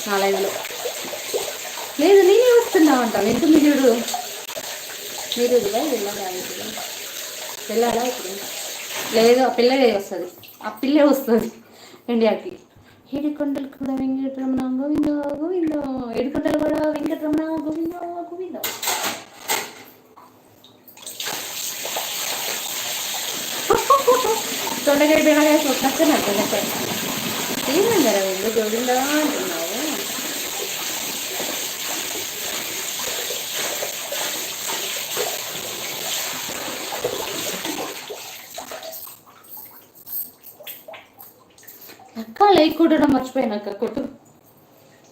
నా లైవ్లో. లేదు నేనే వస్తున్నామంట వెళ్తుంది చూడు. మీరు దుబాయ్ వెళ్ళాలా? వెళ్ళాలా ఇప్పుడు? లేదు ఆ పిల్లలే వస్తుంది, ఆ పిల్లే వస్తుంది ఇండియాకి. ఏడుకొండలు కూడా వెంకటరమణ గోవింద గోవింద, ఏడుకొండలు కూడా వెంకటరమణ గోవింద గోవింద. తొండకాయ బెండకాయ నచ్చనా? తొండకాయ ఏమంటారా వీళ్ళు గోవింద అంటున్నావు? అక్క లైక్ కొట్టడం మర్చిపోయాను అక్క, కొట్టు.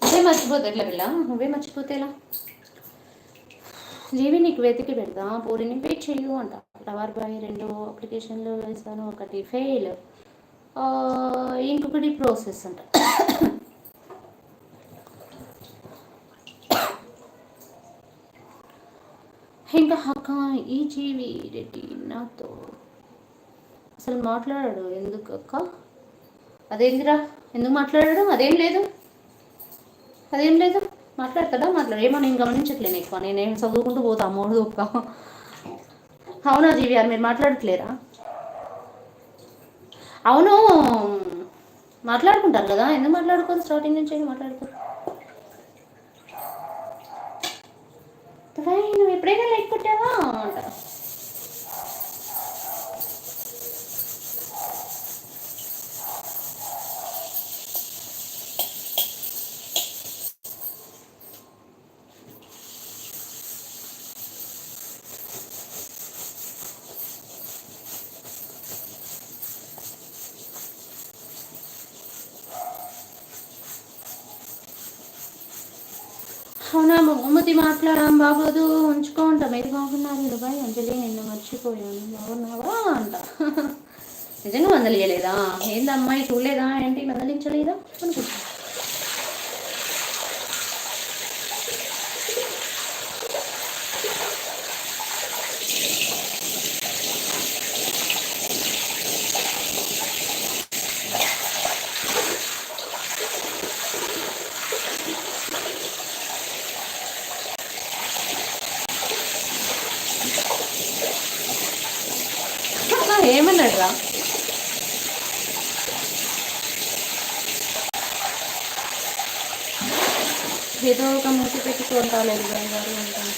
నువ్వే మర్చిపోతే ఎట్లా పిల్ల? నువ్వే మర్చిపోతే ఎలా? జీవి నీకు వెతికి పెడతా, పూరిని పే చెయ్యు అంట. టవర్ బాయ్ 2 అప్లికేషన్లు వేస్తాను, ఒకటి ఫెయిల్, ఇంకొకటి ప్రాసెస్ అంట. ఇంకా అక్క ఈ జీవి రెడ్డి నాతో అసలు మాట్లాడాడు ఎందుకు అక్క? అదేందిరా, ఎందుకు మాట్లాడాడు? అదేం లేదు, అదేం లేదు. మాట్లాడతాడా? ఏమో నేను గమనించట్లేను ఎక్కువ, నేనేం చదువుకుంటూ పోతా మూడు ఒక్క. అవునా జీవిఆర్ మీరు మాట్లాడట్లేరా? అవును మాట్లాడుకుంటారు కదా, ఎందుకు మాట్లాడుకోదు? స్టార్టింగ్ నుంచి మాట్లాడుకోరు. నువ్వు ఎప్పుడైనా లైక్ కొట్టావా అంట. అవునా బహుమతి మాట్లాడాం బాగోదు, ఉంచుకో ఉంటాం. ఏది బాగున్నారు దుబాయ్ అంజలి, నిన్ను మర్చిపోయాను బాగున్నావా అంట. నిజంగా మందలియలేదా? ఏంది అమ్మాయి చూడలేదా ఏంటి, మందలించలేదా అనుకుంటా. ఏమన్నాడు రా? ఏదో ఒక మూసి పెట్టుకుంటాలేదు గారు ఉంటాను.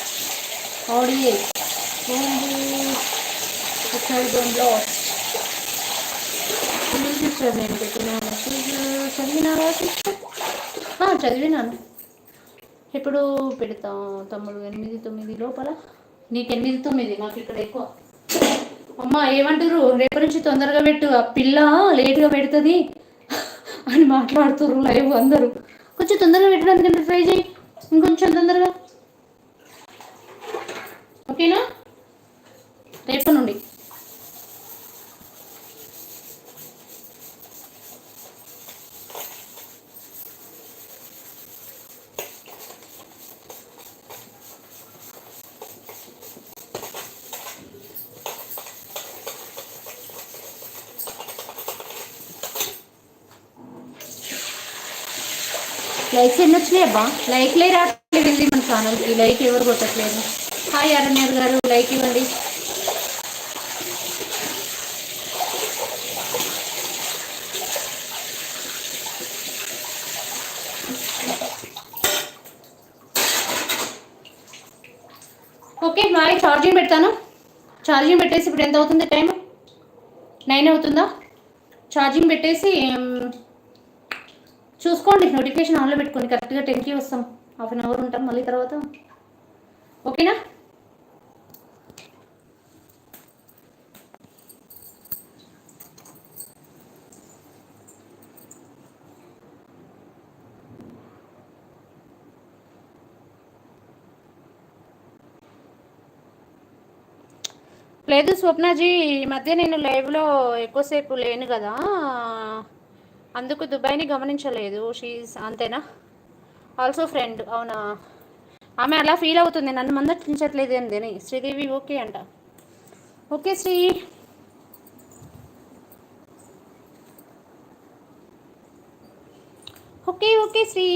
ఆడియే సిస్టర్ నేను పెట్టిన మెసేజ్ చదివినారా సిస్టర్? చదివినాను. ఎప్పుడు పెడతాం తమ్ముడు? 8-9 లోపల. నీకు 8-9, నాకు ఇక్కడ ఎక్కువ. అమ్మ ఏమంటారు, రేపు నుంచి తొందరగా పెట్టు, ఆ పిల్ల లేట్గా పెడుతుంది అని మాట్లాడుతుర్రు లైవ్ అందరూ. కొంచెం తొందరగా పెట్టడానికి ట్రై చేయి, ఇంకొంచెం తొందరగా, ఓకేనా? రేపు నుండి లైక్స్ ఎన్ని వచ్చినాయి అబ్బా? లైక్లే రావట్లేదు మన ఛానల్కి, లైక్ ఎవరు కొట్టట్లేదు. హాయ్ అరణ్యర్ గారు, లైక్ ఇవ్వండి. Okay bye. ఛార్జింగ్ పెడతాను. ఛార్జింగ్ పెట్టేసి ఇప్పుడు ఎంత అవుతుంది టైం? 9 అవుతుందా? ఛార్జింగ్ పెట్టేసి చూసుకోండి, నోటిఫికేషన్ ఆన్లో పెట్టుకోండి. కరెక్ట్గా 10కి వస్తాం, హాఫ్ అన్ అవర్ ఉంటాం మళ్ళీ తర్వాత, ఓకేనా? లేదు స్వప్నజీ, ఈ మధ్య నేను లైవ్లో ఎక్కువసేపు లేను కదా, అందుకు దుబాయ్ని గమనించలేదు. షీజ్ అంతేనా? Also friend. అవునా? ఆమె అలా ఫీల్ అవుతుంది, నన్ను మందటించట్లేదు అని. శ్రీదేవి ఓకే అంట. ఓకే శ్రీ. ఓకే శ్రీ.